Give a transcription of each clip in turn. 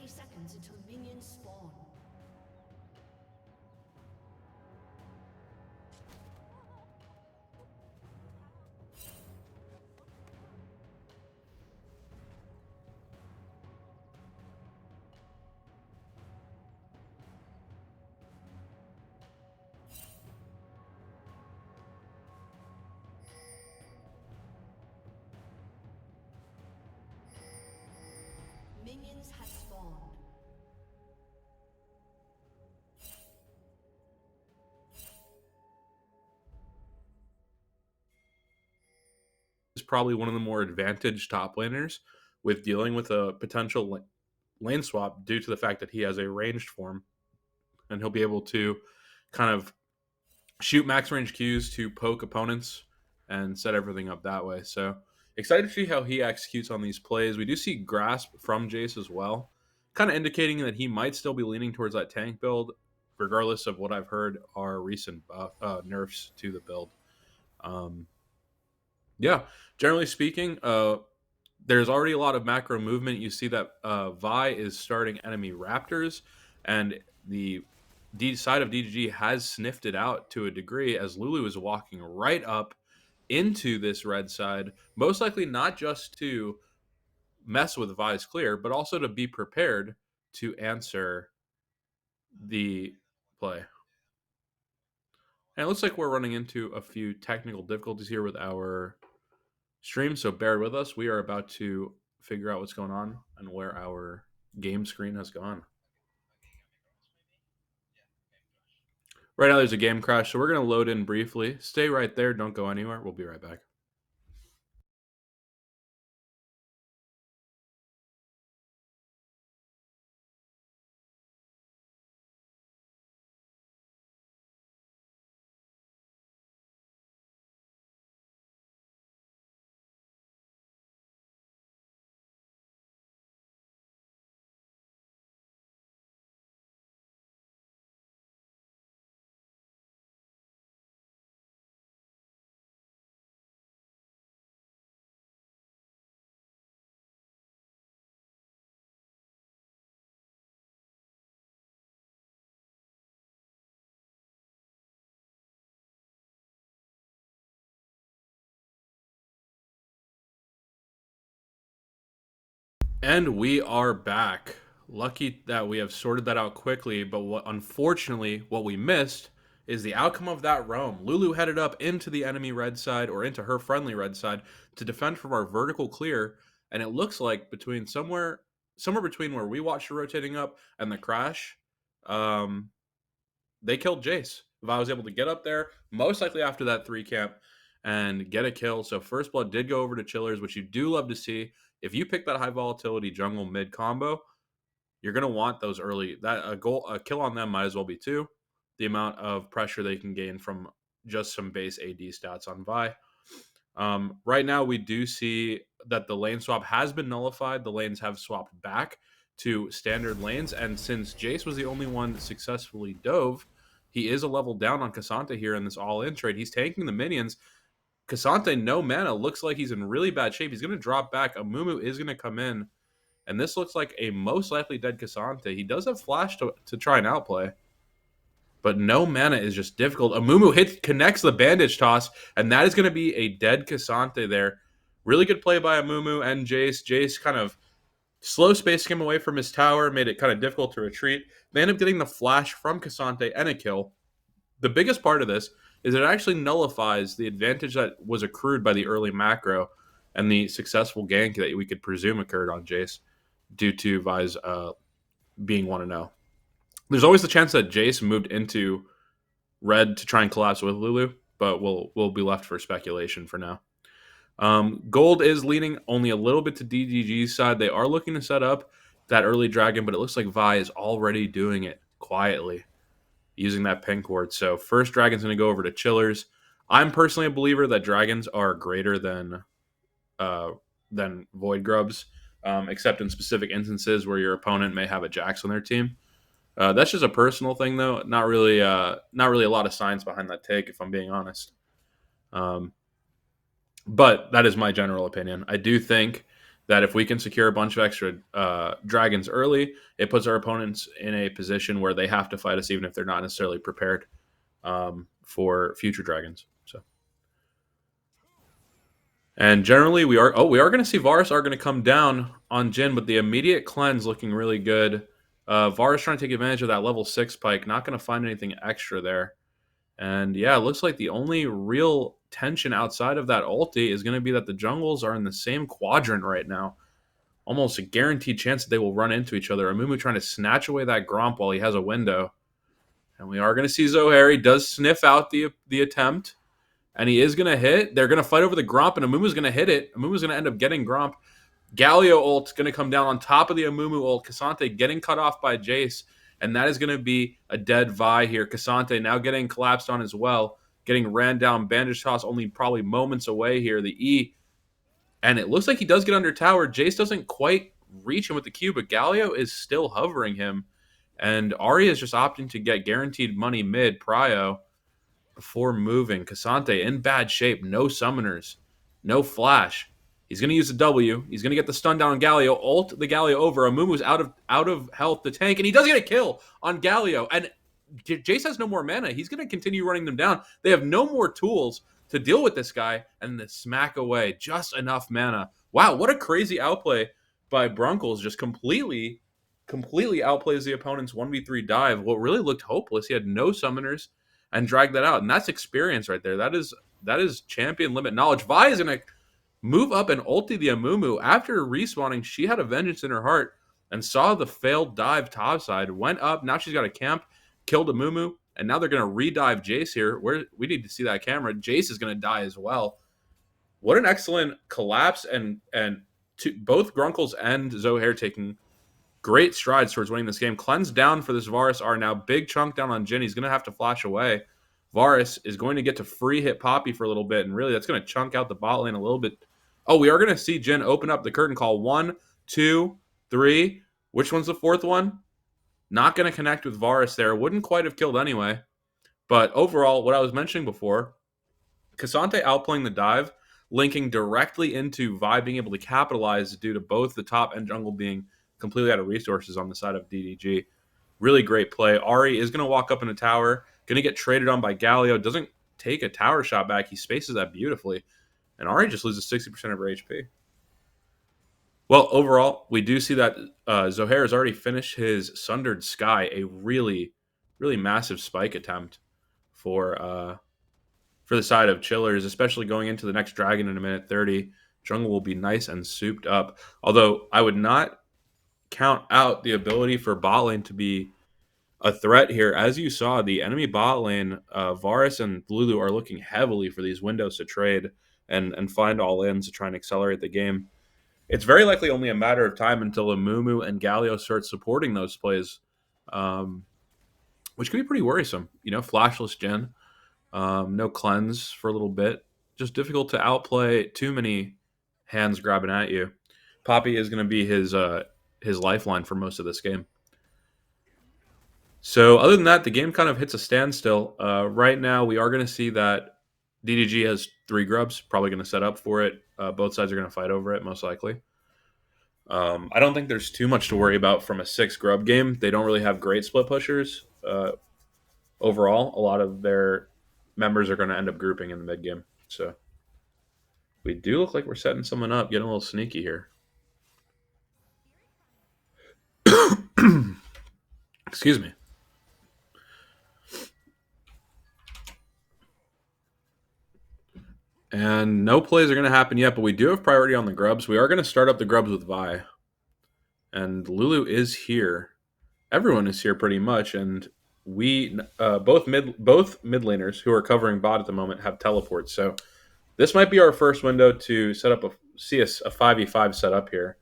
30 seconds until minions spawn. Minions have spawned. Is probably one of the more advantaged top laners with dealing with a potential lane swap due to the fact that he has a ranged form and he'll be able to kind of shoot max range Qs to poke opponents and set everything up that way. So excited to see how he executes on these plays. We do see grasp from Jace as well, kind of indicating that he might still be leaning towards that tank build, regardless of what I've heard are recent nerfs to the build. Yeah, generally speaking, there's already a lot of macro movement. You see that Vi is starting enemy Raptors, and the side of DDG has sniffed it out to a degree as Lulu is walking right up into this red side, most likely not just to mess with Vi's clear, but also to be prepared to answer the play. And it looks like we're running into a few technical difficulties here with our stream, so bear with us. We are about to figure out what's going on and where our game screen has gone. Right now there's a game crash, so we're going to load in briefly. Stay right there. Don't go anywhere. We'll be right back. And we are back. Lucky that we have sorted that out quickly, but unfortunately, what we missed is the outcome of that roam. Lulu headed up into the enemy red side, or into her friendly red side, to defend from our vertical clear, and it looks like somewhere between where we watched her rotating up and the crash, they killed Jace. If I was able to get up there, most likely after that 3 camp, and get a kill. So first blood did go over to Chillers, which you do love to see. If you pick that high volatility jungle mid combo, you're gonna want those early. A kill on them might as well be 2. The amount of pressure they can gain from just some base AD stats on Vi. Right now, we do see that the lane swap has been nullified. The lanes have swapped back to standard lanes, and since Jace was the only one that successfully dove, he is a level down on Cassante here in this all-in trade. He's tanking the minions. Cassante, no mana, looks like he's in really bad shape. He's going to drop back. Amumu is going to come in, and this looks like a most likely dead Cassante. He does have flash to try and outplay, but no mana is just difficult. Amumu connects the bandage toss, and that is going to be a dead Cassante there. Really good play by Amumu and Jace. Jace kind of slow spaced him away from his tower, made it kind of difficult to retreat. They end up getting the flash from Cassante and a kill. The biggest part of this is it actually nullifies the advantage that was accrued by the early macro and the successful gank that we could presume occurred on Jace due to Vi's being 1-0. There's always the chance that Jace moved into red to try and collapse with Lulu, but we'll be left for speculation for now. Gold is leaning only a little bit to DDG's side. They are looking to set up that early dragon, but it looks like Vi is already doing it quietly using that pink ward. So first dragon's going to go over to Chillers. I'm personally a believer that dragons are greater than void grubs, except in specific instances where your opponent may have a Jax on their team. That's just a personal thing, though. Not really a lot of science behind that take, if I'm being honest. But that is my general opinion. I do think that if we can secure a bunch of extra dragons early, it puts our opponents in a position where they have to fight us even if they're not necessarily prepared for future dragons. So, and generally we are going to see Varus are going to come down on Jhin, but the immediate cleanse looking really good. Varus trying to take advantage of that level 6 pike, not going to find anything extra there. And yeah, it looks like the only real tension outside of that ulti is going to be that the jungles are in the same quadrant right now. Almost a guaranteed chance that they will run into each other. Amumu trying to snatch away that Gromp while he has a window. And we are going to see Zohair. He does sniff out the attempt. And he is going to hit. They're going to fight over the Gromp, and Amumu's going to hit it. Amumu's going to end up getting Gromp. Galio ult's going to come down on top of the Amumu ult. Cassante getting cut off by Jace. And that is going to be a dead Vi here. Cassante now getting collapsed on as well. Getting ran down. Bandage toss only probably moments away here. The E. And it looks like he does get under tower. Jace doesn't quite reach him with the Q, but Galio is still hovering him. And Arya is just opting to get guaranteed money mid prio before moving. Cassante in bad shape. No summoners. No flash. He's going to use the W. He's going to get the stun down on Galio. Ult the Galio over. Amumu's out of health to tank. And he does get a kill on Galio. And Jace has no more mana. He's going to continue running them down. They have no more tools to deal with this guy. And the smack away. Just enough mana. Wow, what a crazy outplay by Brunkles. Just completely outplays the opponent's 1v3 dive. What really looked hopeless. He had no summoners and dragged that out. And that's experience right there. That is champion limit knowledge. Vi is going to move up and ulti the Amumu. After respawning, she had a vengeance in her heart and saw the failed dive topside, went up. Now she's got a camp, killed Amumu, and now they're going to re-dive Jace here. We need to see that camera. Jace is going to die as well. What an excellent collapse, and both Grunkles and Zohair taking great strides towards winning this game. Cleanse down for this Varus are now big chunk down on Jhin. He's going to have to flash away. Varus is going to get to free hit Poppy for a little bit, and really that's going to chunk out the bot lane a little bit. Oh, we are going to see Jhin open up the curtain call. 1, 2, 3. Which one's the fourth one? Not going to connect with Varus there. Wouldn't quite have killed anyway. But overall, what I was mentioning before, Cassante outplaying the dive, linking directly into Vi being able to capitalize due to both the top and jungle being completely out of resources on the side of DDG. Really great play. Ahri is going to walk up in a tower. Going to get traded on by Galio. Doesn't take a tower shot back. He spaces that beautifully. And Ahri just loses 60% of her HP. Well, overall, we do see that Zohair has already finished his Sundered Sky, a really, really massive spike attempt for the side of Chillers, especially going into the next dragon in a minute 30. Jungle will be nice and souped up. Although I would not count out the ability for bot lane to be a threat here. As you saw, the enemy bot lane, Varus and Lulu are looking heavily for these windows to trade and find all-ins to try and accelerate the game. It's very likely only a matter of time until Amumu and Galio start supporting those plays, which could be pretty worrisome. You know, flashless Jhin, no cleanse for a little bit. Just difficult to outplay, too many hands grabbing at you. Poppy is going to be his lifeline for most of this game. So other than that, the game kind of hits a standstill. Right now, we are going to see that DDG has 3 grubs, probably going to set up for it. Both sides are going to fight over it, most likely. I don't think there's too much to worry about from a 6 grub game. They don't really have great split pushers. Overall, a lot of their members are going to end up grouping in the mid game. So we do look like we're setting someone up, getting a little sneaky here. Excuse me. And no plays are going to happen yet, but we do have priority on the grubs. We are going to start up the grubs with Vi. And Lulu is here. Everyone is here pretty much, and we both mid laners who are covering bot at the moment have teleports. So this might be our first window to set up a 5v5 setup here.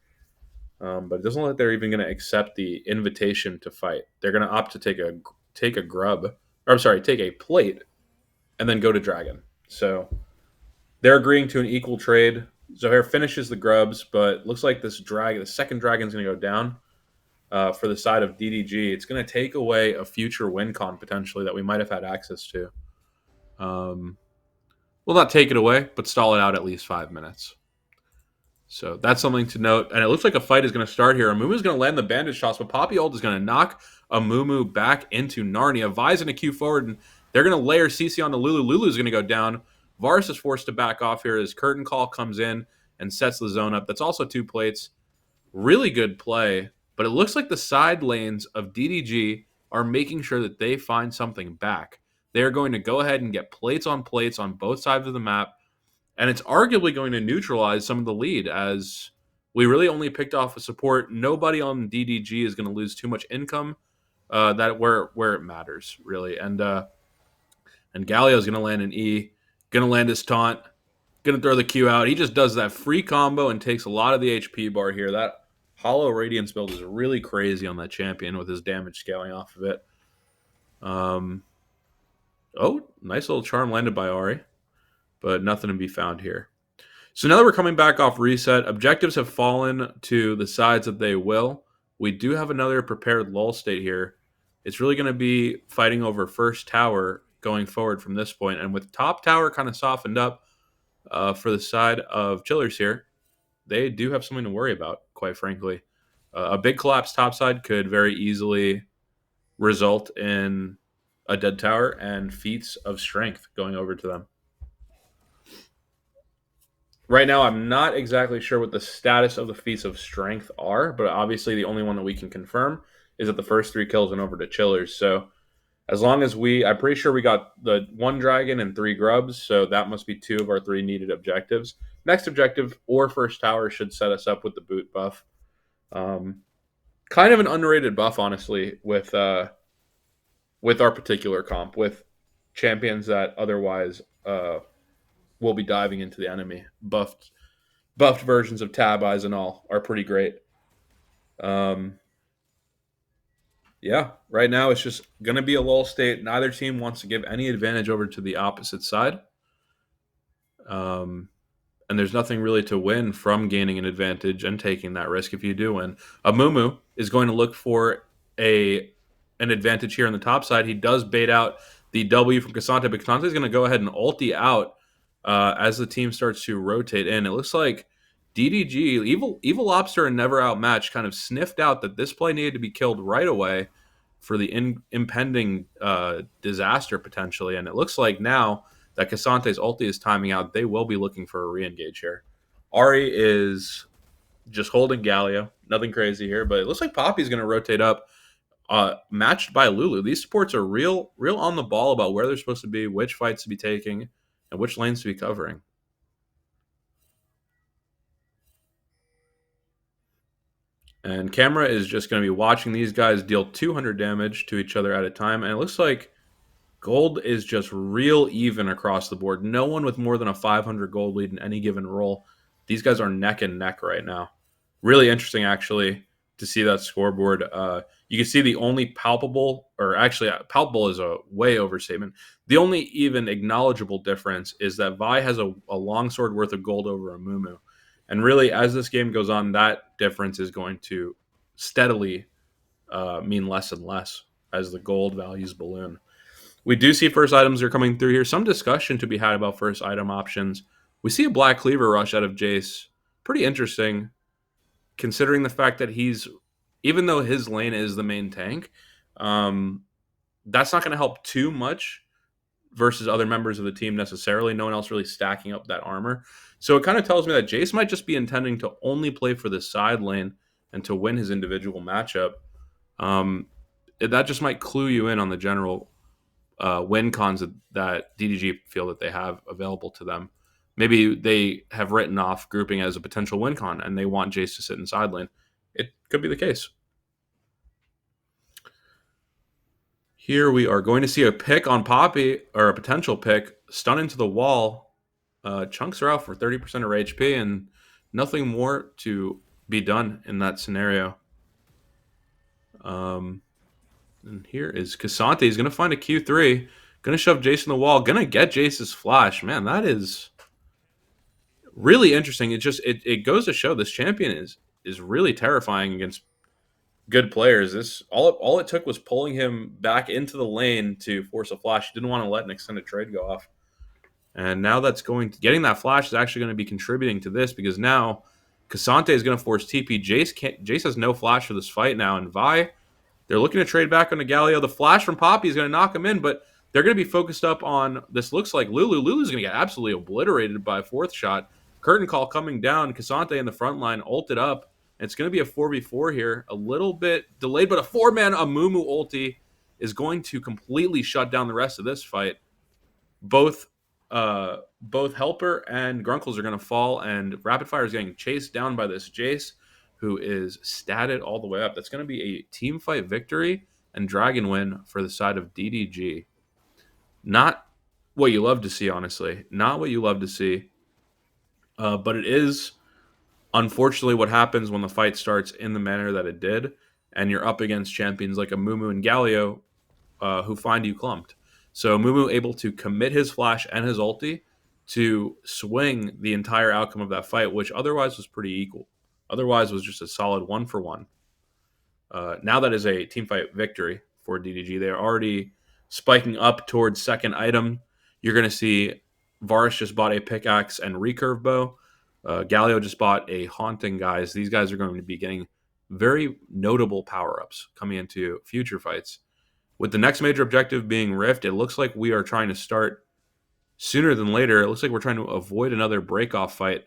But it doesn't look like they're even going to accept the invitation to fight. They're going to opt to take a grub, or I'm sorry, take a plate, and then go to dragon. So they're agreeing to an equal trade. Zohair finishes the grubs, but looks like the second dragon is going to go down for the side of DDG. It's going to take away a future win con potentially that we might have had access to. We'll not take it away, but stall it out at least 5 minutes. So that's something to note. And it looks like a fight is going to start here. Amumu's going to land the bandage toss, but Poppy ult is going to knock Amumu back into Narnia. Vi's in a queue forward, and they're going to layer CC onto Lulu. Lulu's going to go down. Varus is forced to back off here as Curtain Call comes in and sets the zone up. That's also 2 plates. Really good play, but it looks like the side lanes of DDG are making sure that they find something back. They are going to go ahead and get plates on both sides of the map, and it's arguably going to neutralize some of the lead as we really only picked off a support. Nobody on DDG is going to lose too much income that where it matters, really. And Galio's going to land an E, going to land his taunt, going to throw the Q out. He just does that free combo and takes a lot of the HP bar here. That Hollow Radiance build is really crazy on that champion with his damage scaling off of it. Oh, nice little charm landed by Ahri, but nothing to be found here. So now that we're coming back off reset, objectives have fallen to the sides that they will. We do have another prepared lull state here. It's really going to be fighting over first tower going forward from this point. And with top tower kind of softened up for the side of Chillers here, they do have something to worry about, quite frankly. A big collapse topside could very easily result in a dead tower and feats of strength going over to them. Right now, I'm not exactly sure what the status of the feats of strength are, but obviously the only one that we can confirm is that the first 3 kills went over to Chillers. So as long as I'm pretty sure we got the 1 dragon and 3 grubs, so that must be 2 of our 3 needed objectives. Next objective or first tower should set us up with the boot buff. Kind of an underrated buff, honestly, with our particular comp, with champions that otherwise will be diving into the enemy. Buffed versions of Tab Eyes and all are pretty great. Yeah, right now it's just going to be a lull state. Neither team wants to give any advantage over to the opposite side. And there's nothing really to win from gaining an advantage and taking that risk if you do win. Amumu is going to look for an advantage here on the top side. He does bait out the W from Cassante, but Cassante is going to go ahead and ulti out as the team starts to rotate in. It looks like DDG, Evil Lobster and Never Outmatched kind of sniffed out that this play needed to be killed right away for the impending disaster potentially. And it looks like now that Cassante's ulti is timing out, they will be looking for a re-engage here. Ahri is just holding Galio. Nothing crazy here, but it looks like Poppy's going to rotate up, matched by Lulu. These supports are real on the ball about where they're supposed to be, which fights to be taking, and which lanes to be covering. And Camera is just going to be watching these guys deal 200 damage to each other at a time, and it looks like gold is just real even across the board. No one with more than a 500 gold lead in any given role. These guys are neck and neck right now. Really interesting, actually, to see that scoreboard. You can see the only palpable, or actually palpable is a way overstatement. The only even acknowledgeable difference is that Vi has a longsword worth of gold over Amumu. And really, as this game goes on, that difference is going to steadily mean less and less as the gold values balloon. We do see first items are coming through here. Some discussion to be had about first item options. We see a Black Cleaver rush out of Jace. Pretty interesting, considering the fact that even though his lane is the main tank, that's not going to help too much versus other members of the team necessarily. No one else really stacking up that armor. So it kind of tells me that Jace might just be intending to only play for the side lane and to win his individual matchup. That just might clue you in on the general win cons that DDG feel that they have available to them. Maybe they have written off grouping as a potential win con and they want Jace to sit in side lane. It could be the case. Here we are going to see a pick on Poppy, or a potential pick, stun into the wall. Chunks are out for 30% of her HP and nothing more to be done in that scenario. And here is Cassante. He's going to find a Q3. Going to shove Jace in the wall. Going to get Jace's flash. Man, that is really interesting. It goes to show this champion is really terrifying against good players. All it took was pulling him back into the lane to force a flash. He didn't want to let an extended trade go off. And now getting that flash is actually going to be contributing to this, because now Cassante is going to force TP. Jace has no flash for this fight now, and Vi, they're looking to trade back onto Galio. The flash from Poppy is going to knock him in, but they're going to be focused up on this. Looks like Lulu. Lulu's going to get absolutely obliterated by a fourth shot. Curtain call coming down. Cassante in the front line, ulted up. It's going to be a 4v4 here. A little bit delayed, but a 4-man Amumu ulti is going to completely shut down the rest of this fight. Both Helper and Grunkles are going to fall, and Rapidfire is getting chased down by this Jace, who is statted all the way up. That's going to be a team fight victory and dragon win for the side of DDG. Not what you love to see, honestly. Not what you love to see. But it is, unfortunately, what happens when the fight starts in the manner that it did, and you're up against champions like Amumu and Galio, who find you clumped. So Mumu able to commit his flash and his ulti to swing the entire outcome of that fight, which otherwise was pretty equal. Otherwise was just a solid 1-for-1. Now that is a team fight victory for DDG. They're already spiking up towards second item. You're going to see Varus just bought a pickaxe and recurve bow. Galio just bought a haunting guys. These guys are going to be getting very notable power-ups coming into future fights. With the next major objective being Rift, it looks like we are trying to start sooner than later. It looks like we're trying to avoid another break-off fight.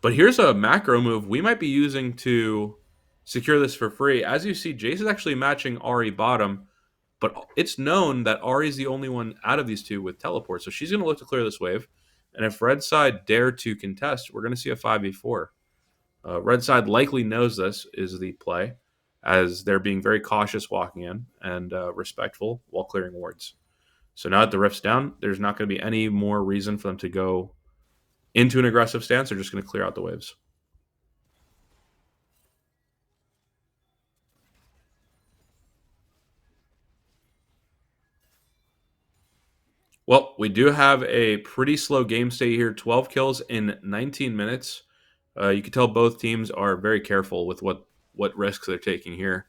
But here's a macro move we might be using to secure this for free. As you see, Jace is actually matching Ahri bottom, but it's known that Ahri is the only one out of these two with teleport. So she's going to look to clear this wave. And if red side dare to contest, we're going to see a 5v4. Red side likely knows this is the play, as they're being very cautious walking in and respectful while clearing wards. So now that the rift's down, there's not going to be any more reason for them to go into an aggressive stance. They're just going to clear out the waves. Well, we do have a pretty slow game state here. 12 kills in 19 minutes. You can tell both teams are very careful with what risks they're taking here.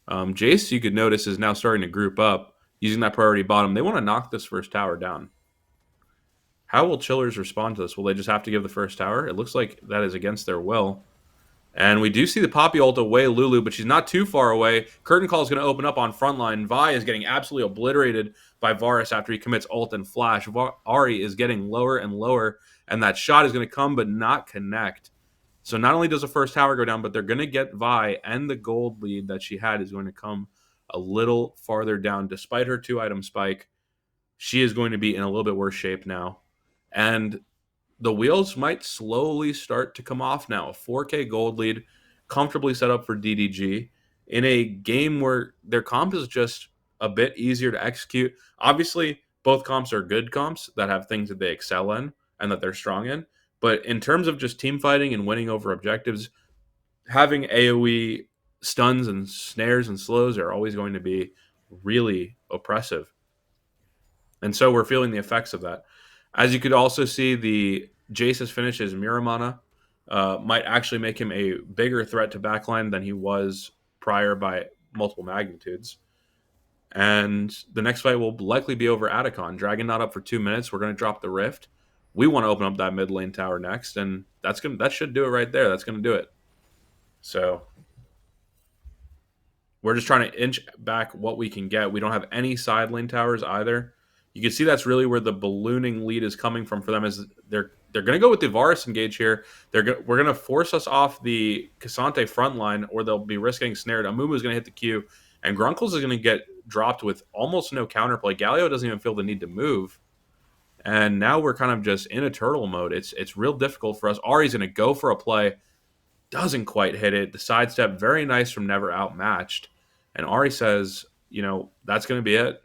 Jace, you could notice, is now starting to group up using that priority bottom. They want to knock this first tower down. How will Chillers respond to this? Will they just have to give the first tower? It looks like that is against their will. And we do see the Poppy ult away Lulu, but she's not too far away. Curtain Call is going to open up on frontline. Vi is getting absolutely obliterated by Varus after he commits ult and flash. Ahri is getting lower and lower, and that shot is going to come but not connect. So not only does the first tower go down, but they're going to get Vi, and the gold lead that she had is going to come a little farther down. Despite her 2-item spike, she is going to be in a little bit worse shape now. And the wheels might slowly start to come off now. A 4K gold lead, comfortably set up for DDG in a game where their comp is just a bit easier to execute. Obviously, both comps are good comps that have things that they excel in and that they're strong in. But in terms of just team fighting and winning over objectives, having AoE stuns and snares and slows are always going to be really oppressive. And so we're feeling the effects of that. As you could also see, the Jace's finish as Miramana might actually make him a bigger threat to backline than he was prior by multiple magnitudes. And the next fight will likely be over Atacon. Dragon not up for 2 minutes. We're going to drop the Rift. We want to open up that mid lane tower next, and that should do it right there. That's going to do it. So we're just trying to inch back what we can get. We don't have any side lane towers either. You can see that's really where the ballooning lead is coming from for them. Is they're going to go with the Varus engage here. We're going to force us off the Cassante front line, or they'll be risking snared. Amumu is going to hit the Q, and Grunkles is going to get dropped with almost no counterplay. Galio doesn't even feel the need to move. And now we're kind of just in a turtle mode. It's real difficult for us. Ahri's going to go for a play. Doesn't quite hit it. The sidestep, very nice from Never Outmatched. And Ahri says, that's going to be it.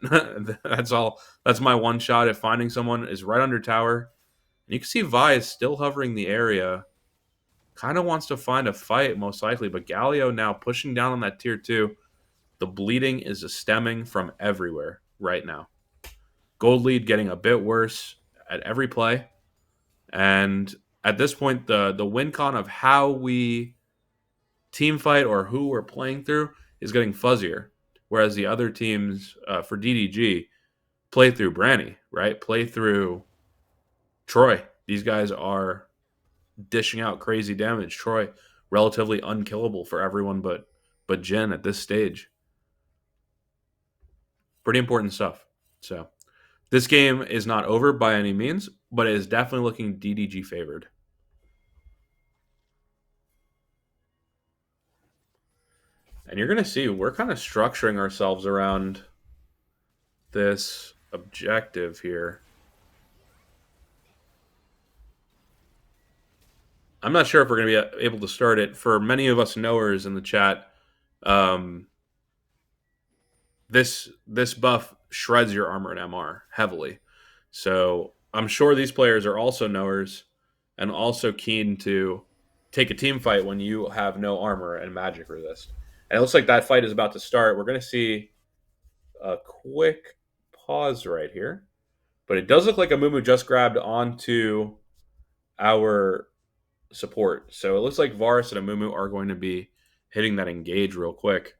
That's all. That's my one shot at finding someone is right under tower. And you can see Vi is still hovering the area. Kind of wants to find a fight, most likely. But Galio now pushing down on that tier 2. The bleeding is stemming from everywhere right now. Gold lead getting a bit worse at every play. And at this point, the win con of how we team fight or who we're playing through is getting fuzzier. Whereas the other teams for DDG play through Branny, right? Play through Troy. These guys are dishing out crazy damage. Troy, relatively unkillable for everyone but Jin at this stage. Pretty important stuff. So this game is not over by any means, but it is definitely looking DDG favored. And you're going to see we're kind of structuring ourselves around this objective here. I'm not sure if we're going to be able to start it. For many of us knowers in the chat, um, this buff shreds your armor and MR heavily. So I'm sure these players are also knowers and also keen to take a team fight when you have no armor and magic resist. And it looks like that fight is about to start. We're going to see a quick pause right here. But it does look like Amumu just grabbed onto our support. So it looks like Varus and Amumu are going to be hitting that engage real quick.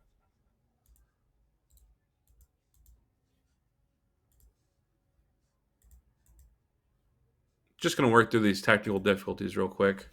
Just going to work through these technical difficulties real quick.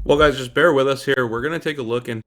Well, guys, just bear with us here. We're going to take a look in.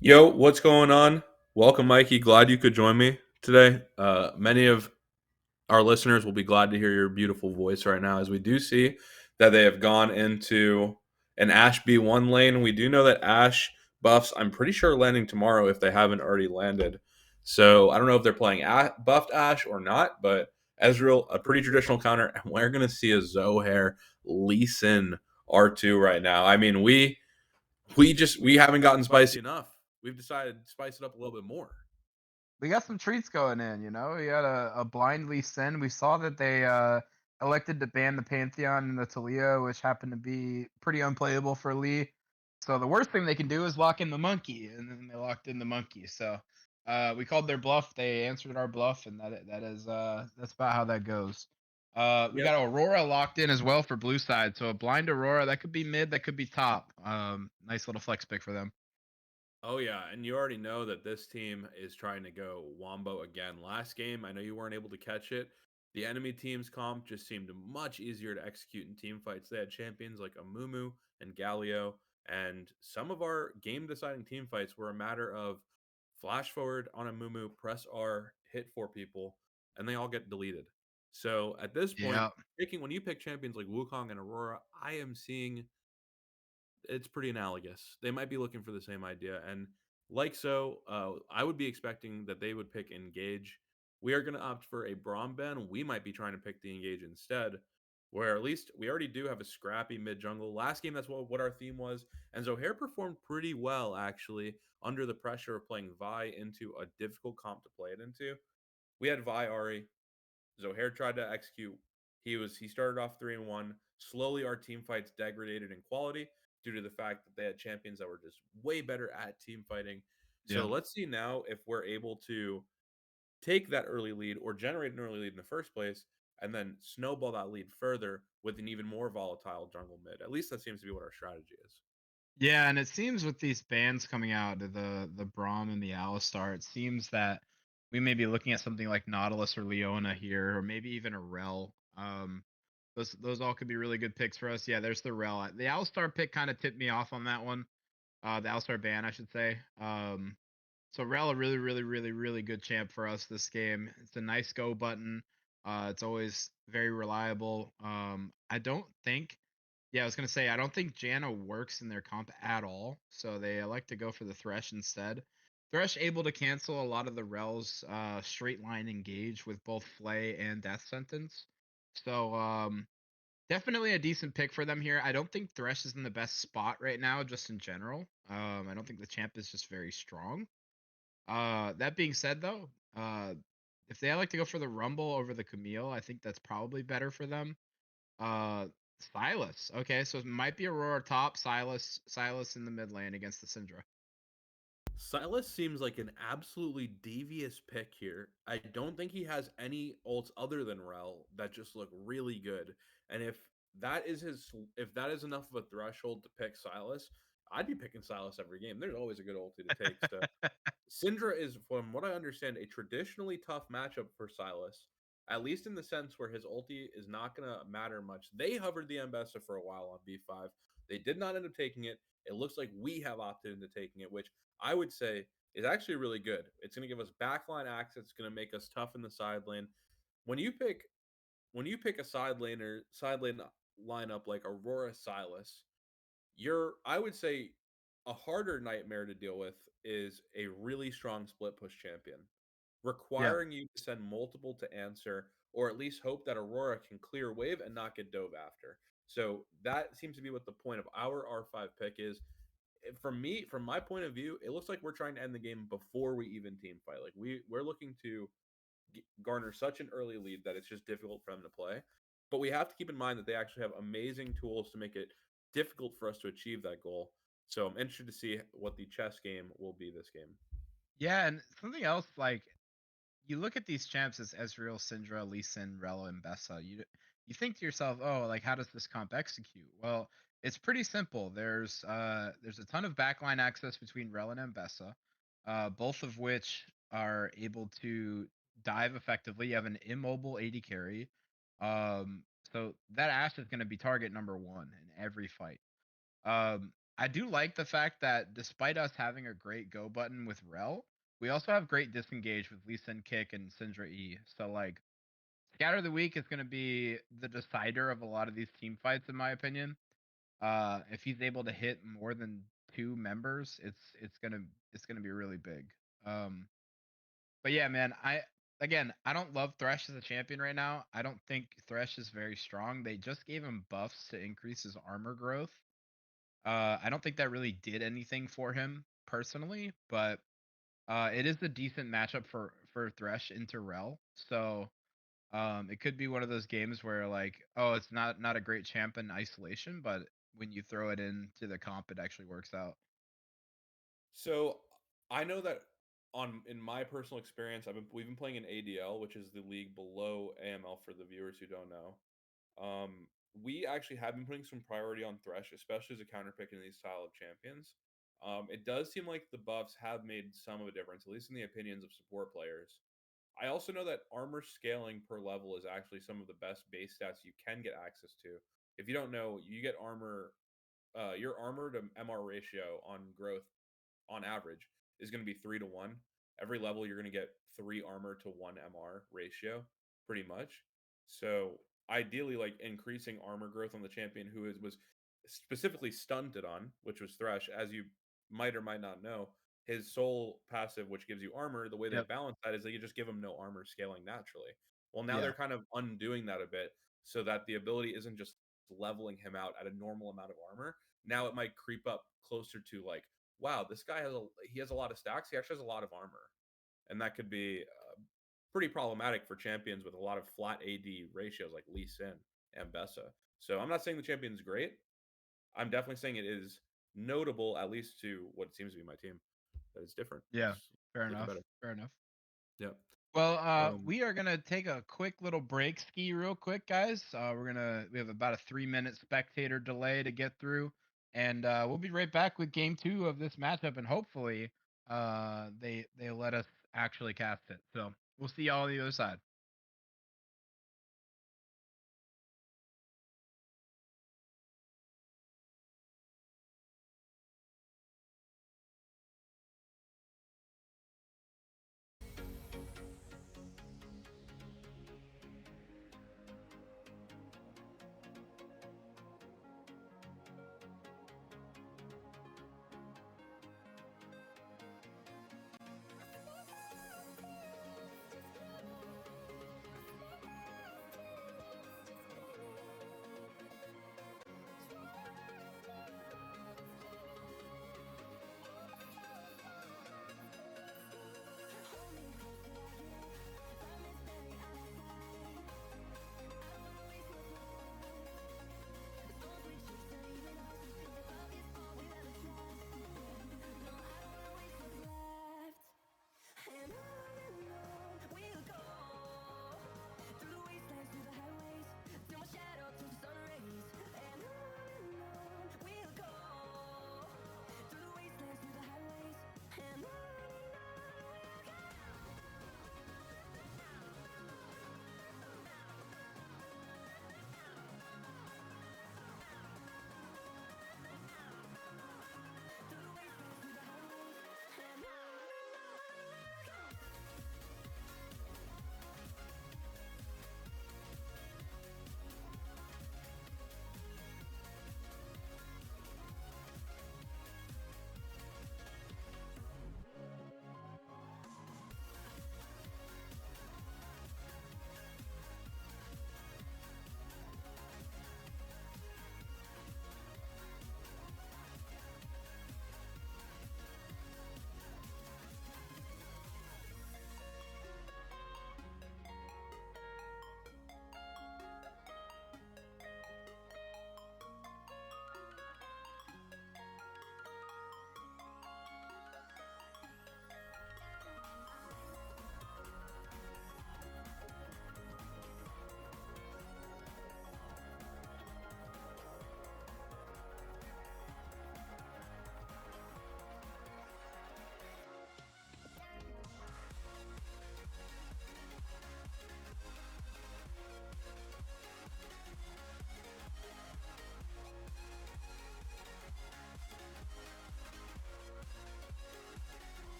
Yo, what's going on? Welcome, Mikey. Glad you could join me today. Many of our listeners will be glad to hear your beautiful voice right now, as we do see that they have gone into an Ash B1 lane. We do know that Ash buffs, I'm pretty sure, landing tomorrow if they haven't already landed. So I don't know if they're playing buffed Ash or not, but Ezreal, a pretty traditional counter, and we're going to see a Zohair Lee Sin R2 right now. I mean, we haven't gotten spicy enough. We've decided to spice it up a little bit more. We got some treats going in, you know. We had a blindly sin. We saw that they elected to ban the Pantheon and the Talia, which happened to be pretty unplayable for Lee. So the worst thing they can do is lock in the monkey, and then they locked in the monkey. So we called their bluff. They answered our bluff, and that's about how that goes. We Yep. got Aurora locked in as well for blue side. So a blind Aurora, that could be mid, that could be top. Nice little flex pick for them. Oh yeah, and you already know that this team is trying to go Wombo again. Last game, I know you weren't able to catch it. The enemy team's comp just seemed much easier to execute in team fights. They had champions like Amumu and Galio, and some of our game-deciding team fights were a matter of flash forward on Amumu, press R, hit four people, and they all get deleted. So at this point, Yeah. picking when you pick champions like Wukong and Aurora, I am seeing it's pretty analogous. They might be looking for the same idea, and I would be expecting that they would pick Engage. We are going to opt for a Braum ban. We might be trying to pick the Engage instead, where at least we already do have a scrappy mid jungle. Last game, that's what our theme was, and Zohair performed pretty well actually under the pressure of playing Vi into a difficult comp to play it into. We had Vi Ari, Zohair tried to execute. He started off 3-1. Slowly our team fights degraded in quality due to the fact that they had champions that were just way better at team fighting. So Yeah. let's see now if we're able to take that early lead or generate an early lead in the first place and then snowball that lead further with an even more volatile jungle mid. At least that seems to be what our strategy is. Yeah, and it seems with these bands coming out, the Braum and the Alistar, it seems that we may be looking at something like Nautilus or Leona here, or maybe even a Rel. Those all could be really good picks for us. Yeah, there's the Rel. The Alistar pick kind of tipped me off on that one. The Alistar ban, I should say. So Rel, a really, really, really, really good champ for us this game. It's a nice go button. It's always very reliable. I don't think Yeah, I was gonna say I don't think Janna works in their comp at all, so they like to go for the Thresh instead. Thresh able to cancel a lot of the Rel's straight line engage with both Flay and Death Sentence. So definitely a decent pick for them here. I don't think Thresh is in the best spot right now, just in general. I don't think the champ is just very strong. That being said, though, if they like to go for the Rumble over the Camille, I think that's probably better for them. Uh, Silas. Okay, so it might be Aurora top, Silas in the mid lane against the Syndra. Silas seems like an absolutely devious pick here. I don't think he has any ults other than Rel that just look really good. And if that is enough of a threshold to pick Silas, I'd be picking Silas every game. There's always a good ulti to take. So Syndra is, from what I understand, a traditionally tough matchup for Silas, at least in the sense where his ulti is not going to matter much. They hovered the Ambessa for a while on B5. They did not end up taking it. It looks like we have opted into taking it, which I would say is actually really good. It's going to give us backline access. It's going to make us tough in the side lane. When you pick a side lane lineup like Aurora Silas, I would say a harder nightmare to deal with is a really strong split push champion, Yeah. requiring you to send multiple to answer, or at least hope that Aurora can clear wave and not get dove after. So that seems to be what the point of our R5 pick is. From me, from my point of view, it looks like we're trying to end the game before we even team fight. Like we're looking to garner such an early lead that it's just difficult for them to play. But we have to keep in mind that they actually have amazing tools to make it difficult for us to achieve that goal. So I'm interested to see what the chess game will be this game. Yeah, and something else, like you look at these champs as Ezreal, Syndra, Lee Sin, Rella, and Bessa. You think to yourself, oh, like how does this comp execute? Well, it's pretty simple. There's a ton of backline access between Rella and Bessa, both of which are able to dive effectively. You have an immobile AD carry. So that Ashe is going to be target number one in every fight. I do like the fact that despite us having a great go button with Rel, we also have great disengage with Lee Sin Kick and Syndra E. So like Scatter of the Week is going to be the decider of a lot of these team fights, in my opinion. If he's able to hit more than 2 members, it's gonna be really big. But yeah, man, I don't love Thresh as a champion right now. I don't think Thresh is very strong. They just gave him buffs to increase his armor growth. I don't think that really did anything for him personally, but it is a decent matchup for Thresh into Rel. So it could be one of those games where like, oh, it's not a great champ in isolation, but when you throw it into the comp, it actually works out. So I know that in my personal experience, we've been playing in ADL, which is the league below AML for the viewers who don't know. We actually have been putting some priority on Thresh, especially as a counterpick in these style of champions. It does seem like the buffs have made some of a difference, at least in the opinions of support players. I also know that armor scaling per level is actually some of the best base stats you can get access to. If you don't know, you get armor, your armor to MR ratio on growth on average is going to be 3-1. Every level you're going to get 3 armor to 1 MR ratio, pretty much. So ideally, like increasing armor growth on the champion who was specifically stunted on, which was Thresh, as you might or might not know, his soul passive, which gives you armor, the way they Yep. balance that is that you just give him no armor scaling naturally. Well, now Yeah. they're kind of undoing that a bit so that the ability isn't just leveling him out at a normal amount of armor. Now it might creep up closer to like, wow, this guy has a lot of stacks. He actually has a lot of armor, and that could be pretty problematic for champions with a lot of flat AD ratios like Lee Sin and Bessa. So I'm not saying the champion's great. I'm definitely saying it is notable, at least to what seems to be my team, that it's different. Yeah. It's Fair looking enough. better. Fair enough. Yeah. Well, Um, we are gonna take a quick little break ski real quick, guys. We have about a 3-minute spectator delay to get through, and we'll be right back with game 2 of this matchup, and hopefully, they let us actually cast it. So we'll see y'all on the other side.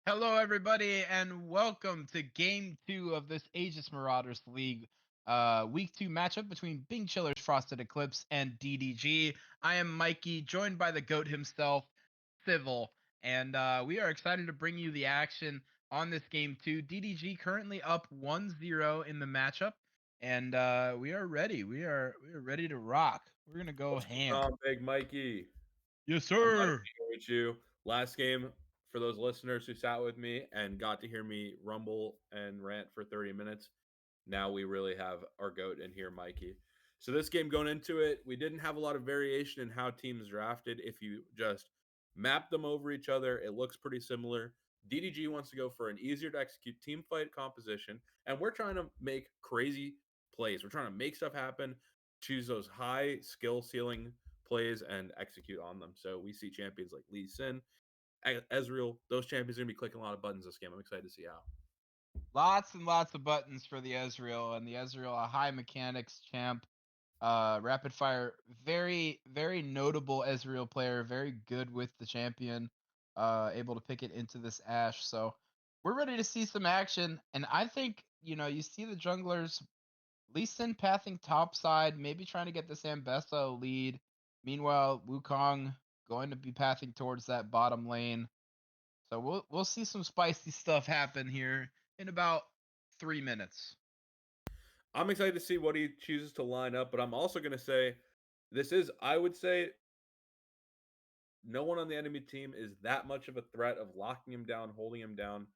Hello, everybody, and welcome to Game 2 of this Aegis Mauraders League Week 2 matchup between Bing Chiller's Frosted Eclipse and DDG. I am Mikey, joined by the GOAT himself, Civil, and we are excited to bring you the action on this Game 2. DDG currently up 1-0 in the matchup, and we are ready. We are ready to rock. We're going to go What's ham. going on, Big Mikey? Yes, I'm glad to sir. be here with you. Last game, for those listeners who sat with me and got to hear me rumble and rant for 30 minutes, now we really have our GOAT in here, Mikey. So this game going into it, we didn't have a lot of variation in how teams drafted. If you just map them over each other, it looks pretty similar. DDG wants to go for an easier to execute team fight composition, and we're trying to make crazy plays. We're trying to make stuff happen, choose those high skill ceiling plays, and execute on them. So we see champions like Lee Sin, Ezreal. Those champions are going to be clicking a lot of buttons this game. I'm excited to see how. Lots and lots of buttons for the Ezreal, and the Ezreal, a high mechanics champ. Rapidfire, very notable Ezreal player, very good with the champion, able to pick it into this Ashe. So we're ready to see some action, and I think you see the junglers, Lee Sin pathing top side, maybe trying to get this Ambessa lead. Meanwhile, Wukong going to be pathing towards that bottom lane. So we'll see some spicy stuff happen here in about 3 minutes. I'm excited to see what he chooses to line up, but I'm also going to say this is, I would say, no one on the enemy team is that much of a threat of locking him down, holding him down.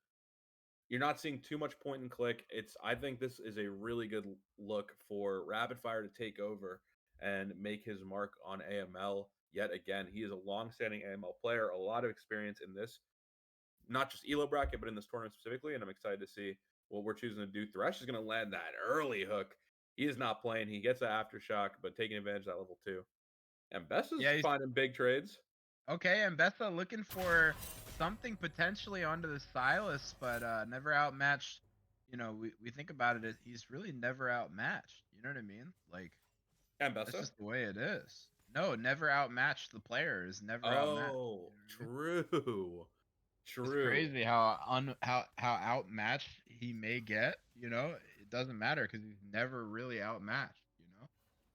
You're not seeing too much point and click. I think this is a really good look for Rapidfire to take over and make his mark on AML yet again. He is a long-standing AML player, a lot of experience in this, not just ELO bracket, but in this tournament specifically. And I'm excited to see what we're choosing to do. Thresh is going to land that early hook. He is not playing. He gets that aftershock, but taking advantage of that level 2. And Best is Yeah, he's finding big trades. okay, and Betha looking for something potentially onto the Silas, but never outmatched. We think about it, he's really never outmatched. You know what I mean? Like, And that's Bessa. just the way it is. No, never outmatched. The player is never outmatched. Oh, You know what I mean? true. It's True. crazy how outmatched he may get. It doesn't matter because he's never really outmatched.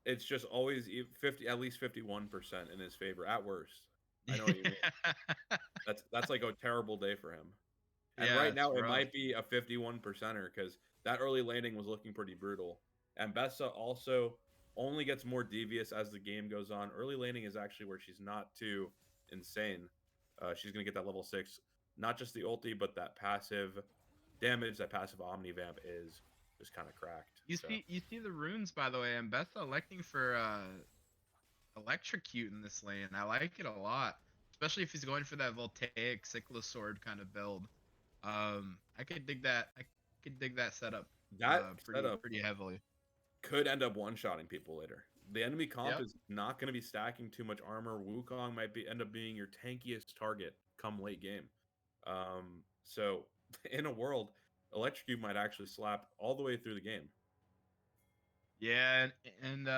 It's just always 50, at least 51% in his favor at worst. I know what you mean. That's like a terrible day for him. And Yeah, right it's now it rough. might be a 51%er because that early landing was looking pretty brutal. And Bessa also only gets more devious as the game goes on. Early laning is actually where she's not too insane. She's gonna get that level 6, not just the ulti, but that passive damage, that passive Omni Vamp is just kind of cracked. So You see the runes, by the way, and Betha electing for electrocute in this lane. I like it a lot, especially if he's going for that voltaic Cyclosword kind of build. I could dig that. I could dig that setup that setup pretty heavily. could end up one-shotting people later. The enemy comp Yep. is not going to be stacking too much armor. Wukong might end up being your tankiest target come late game. So in a world, Electrocute might actually slap all the way through the game. Yeah, and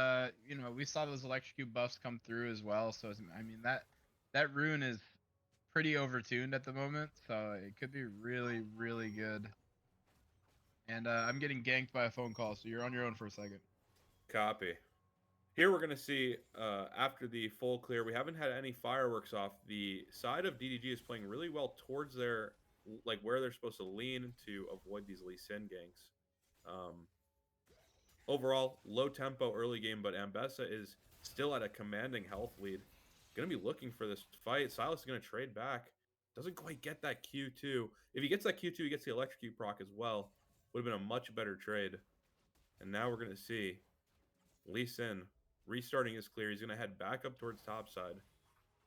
we saw those electrocute buffs come through as well. So I mean that rune is pretty overtuned at the moment, so it could be really good. And I'm getting ganked by a phone call, so you're on your own for a second. Copy. Here we're going to see, after the full clear, we haven't had any fireworks off. The side of DDG is playing really well towards their, like, where they're supposed to lean to avoid these Lee Sin ganks. Overall, low tempo early game, but Ambessa is still at a commanding health lead. Going to be looking for this fight. Silas is going to trade back. Doesn't quite get that Q2. If he gets that Q2, he gets the Electrocute proc as well. Would have been a much better trade. And now we're going to see Lee Sin restarting his clear. He's going to head back up towards top side.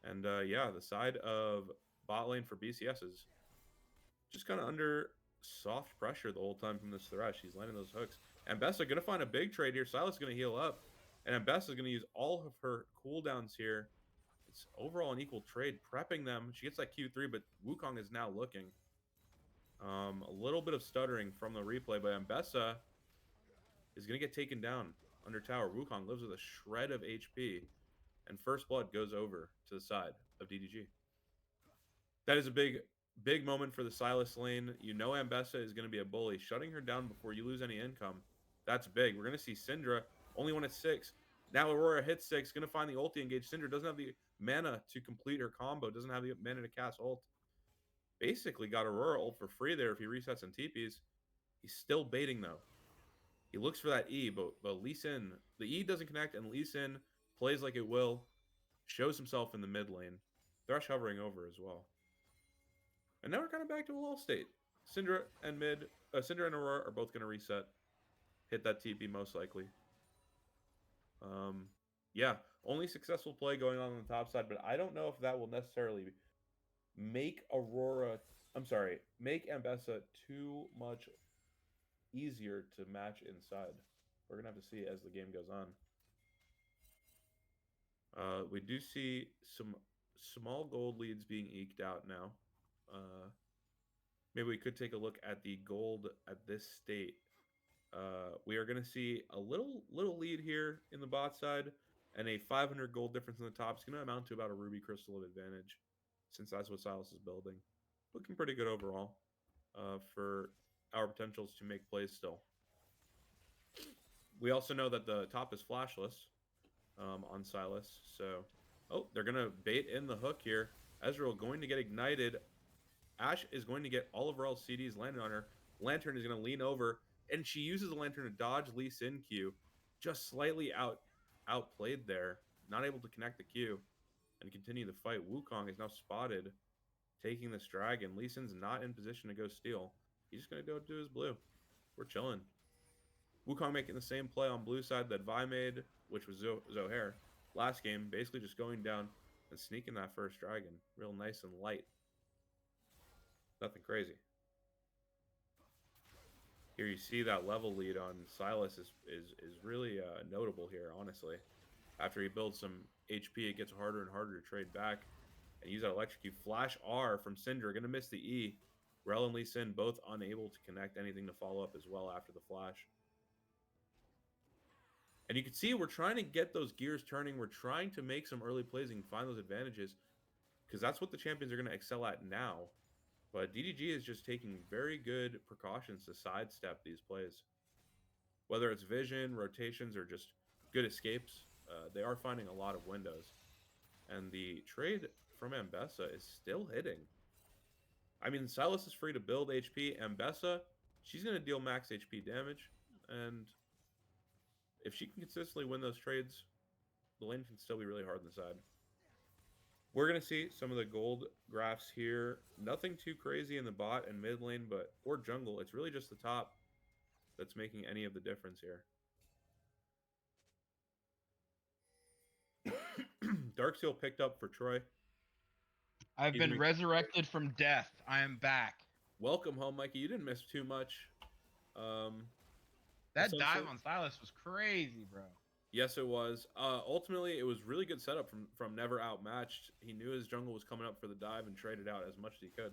And yeah, the side of bot lane for BCS is just kind of under soft pressure the whole time from this Thresh. He's landing those hooks. Ambessa going to find a big trade here. Silas going to heal up. And Ambessa is going to use all of her cooldowns here. It's overall an equal trade, prepping them. She gets that Q3, but Wukong is now looking. A little bit of stuttering from the replay, but Ambessa is going to get taken down under tower. Wukong lives with a shred of HP, and First Blood goes over to the side of DDG. That is a big, Big moment for the Silas lane. You know Ambessa is going to be a bully. Shutting her down before you lose any income. That's big. We're going to see Syndra only one at 6. Now Aurora hits 6. Going to find the ulti engage. Syndra doesn't have the mana to complete her combo. Doesn't have the mana to cast ult. Basically got Aurora ult for free there if he resets and TPs. He's still baiting though. He looks for that E, but Lee Sin, the E doesn't connect, and Lee Sin plays like it will. Shows himself in the mid lane. Thresh hovering over as well. And now we're kind of back to a lull state. Syndra and Syndra and Aurora are both going to reset. Hit that TP most likely. Yeah, only successful play going on the top side, but I don't know if that will necessarily make make Ambessa too much easier to match inside. We're going to have to see as the game goes on. We do see some small gold leads being eked out now. Maybe we could take a look at the gold at this state. We are going to see a little lead here in the bot side, and a 500 gold difference in the top is going to amount to about a ruby crystal of advantage, since that's what Silas is building. Looking pretty good overall for our potentials to make plays still. We also know that the top is flashless on Silas, so... Oh, they're going to bait in the hook here. Ezreal going to get ignited. Ashe is going to get all of her LCDs landed on her. Lantern is going to lean over, and she uses the Lantern to dodge Lee Sin Q. Just slightly outplayed there. Not able to connect the Q and continue the fight. Wukong is now spotted, taking this dragon. Lee Sin's not in position to go steal. He's just going to go do his blue. We're chilling. Wukong making the same play on blue side that Vi made, which was Zohair. Last game, basically just going down and sneaking that first dragon. Real nice and light. Nothing crazy. Here you see that level lead on Silas is really notable here, honestly. After he builds some HP, it gets harder and harder to trade back. And use that electrocute. Flash R from Syndra, gonna miss the E. Rel and Lee Sin both unable to connect anything to follow up as well after the flash. And you can see we're trying to get those gears turning. We're trying to make some early plays and find those advantages, because that's what the champions are going to excel at now. But DDG is just taking very good precautions to sidestep these plays. Whether it's vision, rotations, or just good escapes, they are finding a lot of windows. And the trade from Ambessa is still hitting. I mean, Silas is free to build HP. Ambessa, she's going to deal max HP damage. And if she can consistently win those trades, the lane can still be really hard on the side. We're going to see some of the gold graphs here. Nothing too crazy in the bot and mid lane, or jungle. It's really just the top that's making any of the difference here. Darksteel picked up for Troy. I've been resurrected from death. I am back. Welcome home, Mikey. You didn't miss too much. That dive on Silas was crazy, bro. Yes, it was. Ultimately, it was really good setup from Never Outmatched. He knew his jungle was coming up for the dive and traded out as much as he could.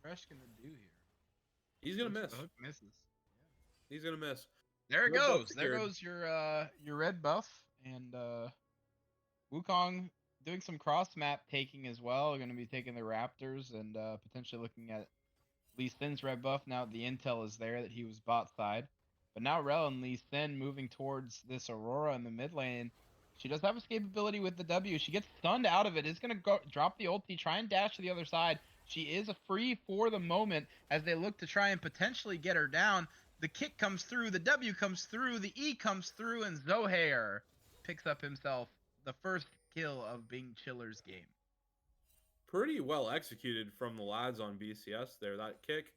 Fresh gonna do here? He's gonna miss. The hook misses. Yeah. He's gonna miss. There it goes. There goes your red buff, and Wukong doing some cross map taking as well. Going to be taking the Raptors and potentially looking at Lee Sin's red buff. Now the intel is there that he was bot side. But now Rel and Lee Sin moving towards this Aurora in the mid lane. She does have escapability with the W. She gets stunned out of it. Is going to go drop the ulti, try and dash to the other side. She is free for the moment as they look to try and potentially get her down. The kick comes through, the W comes through, the E comes through, and Zohair picks up himself the first kill of Bing Chiller's game. Pretty well executed from the lads on BCS there. That kick,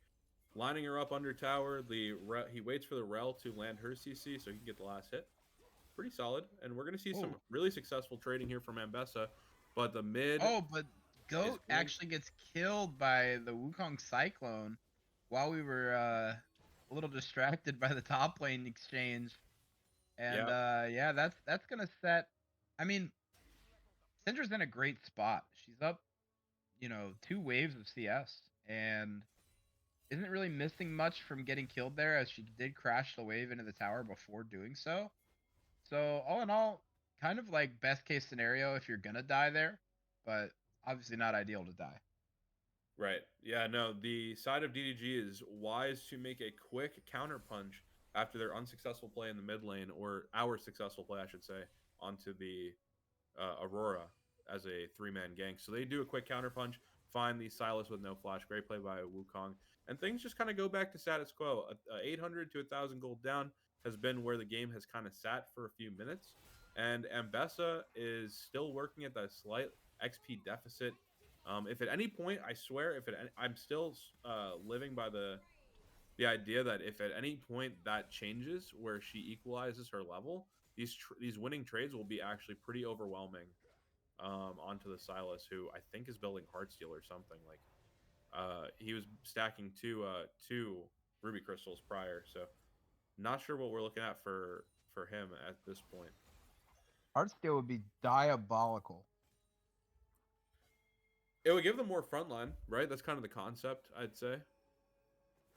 lining her up under tower. He waits for the Rel to land her CC so he can get the last hit. Pretty solid. And we're going to see some really successful trading here from Ambessa. But the mid... Oh, but Goat actually gets killed by the Wukong Cyclone while we were a little distracted by the top lane exchange. And yeah, that's going to set... I mean, Syndra's in a great spot. She's up, 2 waves of CS. And... isn't really missing much from getting killed there, as she did crash the wave into the tower before doing so. So all in all, kind of like best case scenario if you're gonna die there, but obviously not ideal to die. Right. Yeah, no, the side of DDG is wise to make a quick counter punch after their unsuccessful play in the mid lane, or our successful play, I should say, onto the Aurora as a three-man gank. So they do a quick counter punch, find the Silas with no flash. Great play by Wukong. And things just kind of go back to status quo. 800 to 1,000 gold down has been where the game has kind of sat for a few minutes. And Ambessa is still working at that slight XP deficit. If at any point, I swear, I'm still living by the idea that if at any point that changes where she equalizes her level, these winning trades will be actually pretty overwhelming onto the Silas, who I think is building Heartsteel or something. Like he was stacking two Ruby Crystals prior, so not sure what we're looking at for him at this point. Heartsteel would be diabolical. It would give them more frontline, right? That's kind of the concept, I'd say.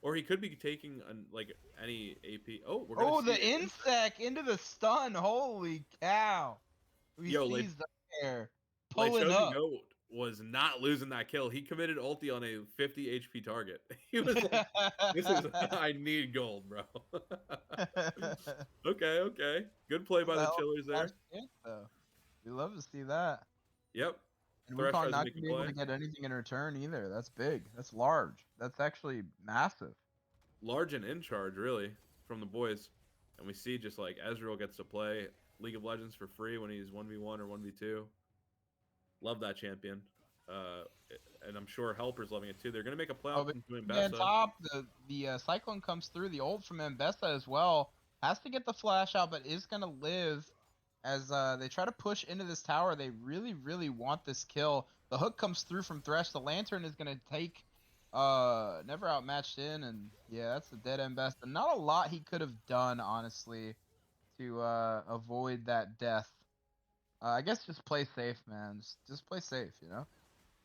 Or he could be taking like any AP. Oh, we're gonna see the insect into the stun. Holy cow! We Yo, see Zohair Like pulling up. LeGoat was not losing that kill. He committed ulti on a 50 HP target. He was like, "This is I need gold, bro." Okay. Good play by the Chillers there. Though. We love to see that. Yep. And Thresh Wukong tries to not make gonna a be able play. to get anything in return either. That's big. That's large. That's actually massive. Large and in charge, really, from the boys. And we see just like Ezreal gets to play League of Legends for free when he's 1v1 or 1v2. Love that champion. Uh, and I'm sure Helper's loving it too. They're gonna make a playoff into Man, Mbessa. top the Cyclone comes through. The ult from Mbessa as well has to get the flash out, but is gonna live as they try to push into this tower. They really want this kill. The hook comes through from Thresh. The lantern is gonna take never outmatched in, and yeah, that's a dead Mbessa. Not a lot he could have done honestly to avoid that death. I guess just play safe, man. Just play safe, you know.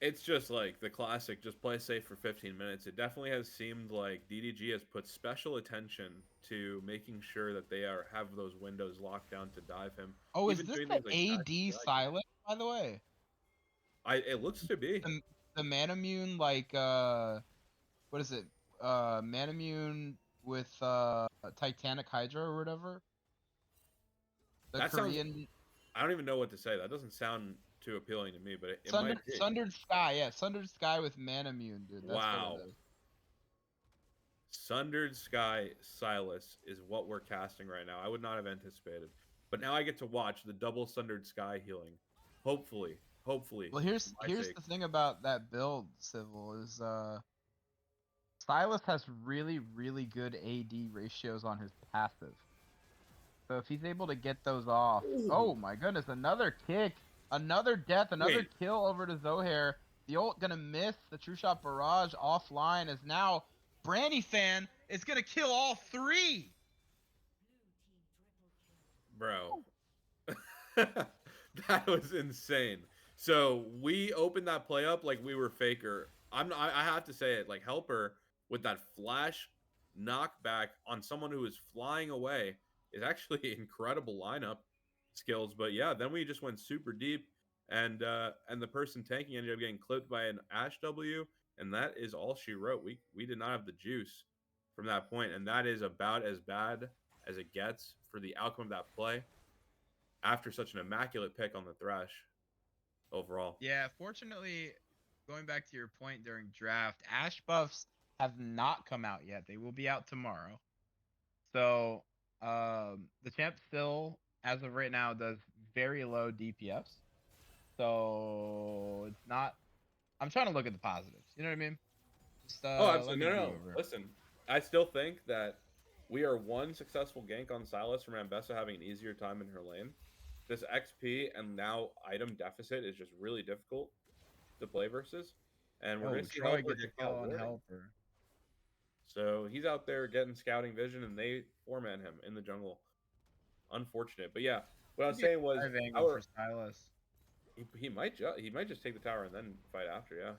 It's just like the classic, just play safe for 15 minutes. It definitely has seemed like DDG has put special attention to making sure that they have those windows locked down to dive him. Oh, is Even this doing the things like AD silent, by the way? it looks to be. The Manamune, like what is it? Manamune with Titanic Hydra or whatever. The That sounds. Korean I don't even know what to say. That doesn't sound too appealing to me, but it might be. Sundered Sky, yeah, Sundered Sky with Manamune, dude. That's what Wow. it is. Sundered Sky Silas is what we're casting right now. I would not have anticipated. But now I get to watch the double Sundered Sky healing. Hopefully. Well, here's the thing about that build, Civil, is Silas has really good AD ratios on his passive. So if he's able to get those off, oh my goodness, another kick, another death, another kill over to Zohair. The ult gonna miss. The True Shot Barrage offline as now Brandy Fan is gonna kill all three. Bro. That was insane. So we opened that play up like we were Faker. I have to say it, like Helper with that flash knockback on someone who is flying away is actually incredible lineup skills. But yeah, then we just went super deep, and the person tanking ended up getting clipped by an Ash W, and that is all she wrote. We did not have the juice from that point, and that is about as bad as it gets for the outcome of that play after such an immaculate pick on the Thresh overall. Yeah, fortunately, going back to your point during draft, Ash buffs have not come out yet. They will be out tomorrow. So the champ still, as of right now, does very low DPS. So it's not. I'm trying to look at the positives. You know what I mean? Just, Absolutely. No. Listen, I still think that we are one successful gank on Silas from Ambessa having an easier time in her lane. This XP and now item deficit is just really difficult to play versus. And we're going to see Troy Helper gets a get kill caught on warding. Helper. So he's out there getting scouting vision, and they four-man him in the jungle. Unfortunate. But yeah, what I was saying was for Silas. He might just take the tower and then fight after, yeah.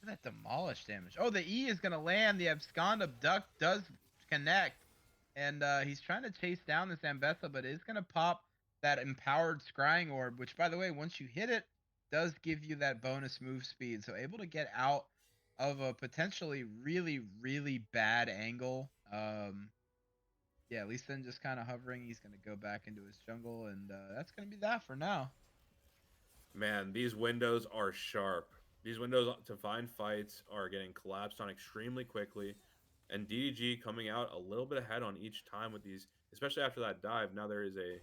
Look at that demolish damage. Oh, the E is gonna land. The Abscond Abduct does connect. And he's trying to chase down this Ambessa, but is gonna pop that empowered scrying orb, which by the way, once you hit it, does give you that bonus move speed. So able to get out of a potentially really, really bad angle. Yeah, Lee Sin just kind of hovering. He's going to go back into his jungle, and that's going to be that for now. Man, these windows are sharp. These windows to find fights are getting collapsed on extremely quickly. And DDG coming out a little bit ahead on each time with these, especially after that dive. Now there is a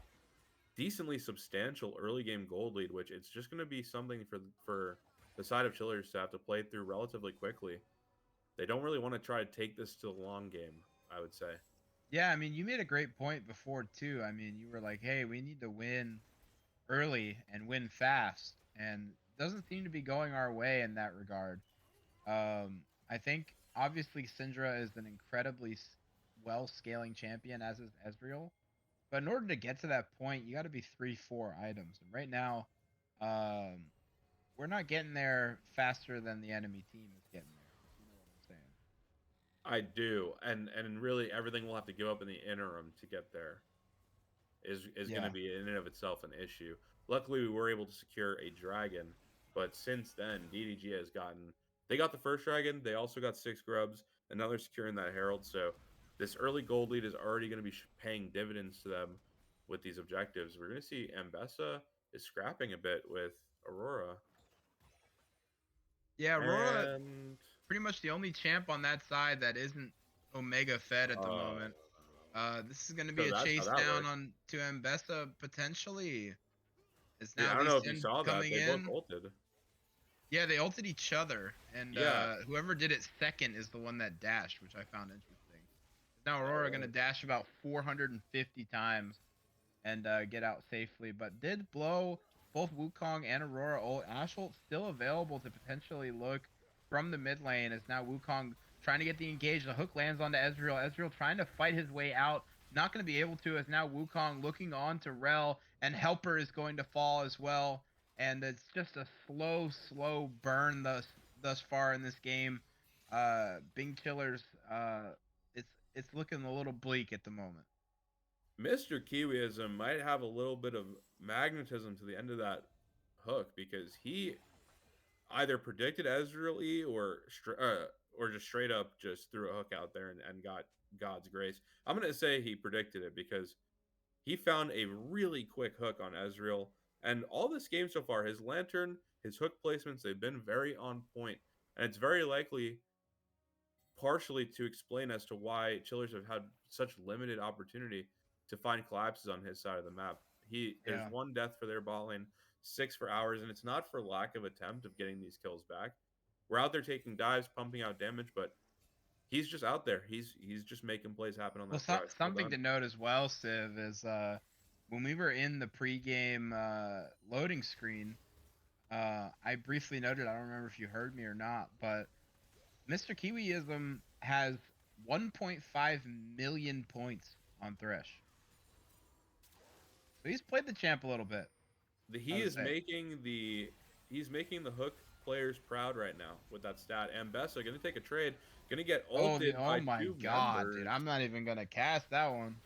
decently substantial early game gold lead, which it's just going to be something for the side of Chillers to have to play through relatively quickly. They don't really want to try to take this to the long game, I would say. Yeah, I mean, you made a great point before, too. I mean, you were like, hey, we need to win early and win fast. And it doesn't seem to be going our way in that regard. I think, obviously, Syndra is an incredibly well scaling champion, as is Ezreal. But in order to get to that point, you got to be 3-4 items. And right now, um, we're not getting there faster than the enemy team is getting there. If you know what I'm saying. I do, and really everything we'll have to give up in the interim to get there is going to Yeah. be in and of itself an issue. Luckily, we were able to secure a dragon, but since then, DDG has gotten. They got the first dragon. They also got 6 grubs, and now they're securing that herald. So this early gold lead is already going to be paying dividends to them with these objectives. We're going to see Ambessa is scrapping a bit with Aurora. Yeah, Aurora, And pretty much the only champ on that side that isn't Omega fed at the moment. This is going to be so a that's how chase that down works. on to Ambessa potentially. It's Yeah, now I don't Lee know if you Sin saw that. coming They both in. ulted. Yeah, they ulted each other, and Yeah. whoever did it second is the one that dashed, which I found interesting. Now Aurora going to Oh. dash about 450 times and get out safely, but did blow both Wukong and Aurora ult. Ash ult still available to potentially look from the mid lane as now Wukong trying to get the engage. The hook lands onto Ezreal. Ezreal trying to fight his way out. Not going to be able to as now Wukong looking on to Rel, and Helper is going to fall as well. And it's just a slow burn thus far in this game. Bing Killers, it's looking a little bleak at the moment. Mr. Kiwiism might have a little bit of magnetism to the end of that hook because he either predicted Ezreal E or just straight up just threw a hook out there and got God's grace. I'm gonna say he predicted it because he found a really quick hook on Ezreal, and all this game so far, his lantern, his hook placements, they've been very on point, and it's very likely partially to explain as to why Chillers have had such limited opportunity to find collapses on his side of the map. There's Yeah. 1 death for their bot lane, 6 for ours, and it's not for lack of attempt of getting these kills back. We're out there taking dives, pumping out damage, but he's just out there. He's just making plays happen on Well, that thresh. Well something to done. note as well, Civ, is when we were in the pregame loading screen, I briefly noted, I don't remember if you heard me or not, but Mr. Kiwiism has 1.5 million points on Thresh. So he's played the champ a little bit, I He would is say. making the hook players proud right now with that stat. And Bessa gonna take a trade, gonna get ulted Oh by my 2 god, dude. members. I'm not even going to cast that one.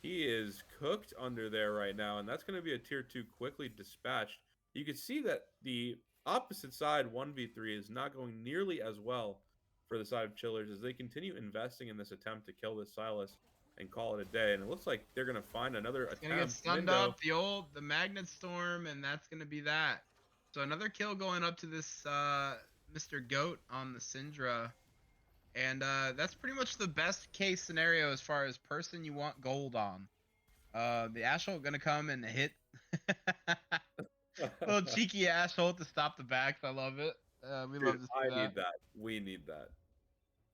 He is cooked under there right now, and that's going to be a tier 2 quickly dispatched. You can see that the opposite side 1v3 is not going nearly as well for the side of Chillers as they continue investing in this attempt to kill this Silas and call it a day. And it looks like they're going to find another It's going to get attempt stunned window. up, the Magnet Storm, and that's going to be that. So another kill going up to this Mr. Goat on the Syndra. And that's pretty much the best case scenario as far as person you want gold on. The Asshole gonna come and hit. Little cheeky Asshole to stop the backs. I love it. We Dude, love to see I that. need that. We need that.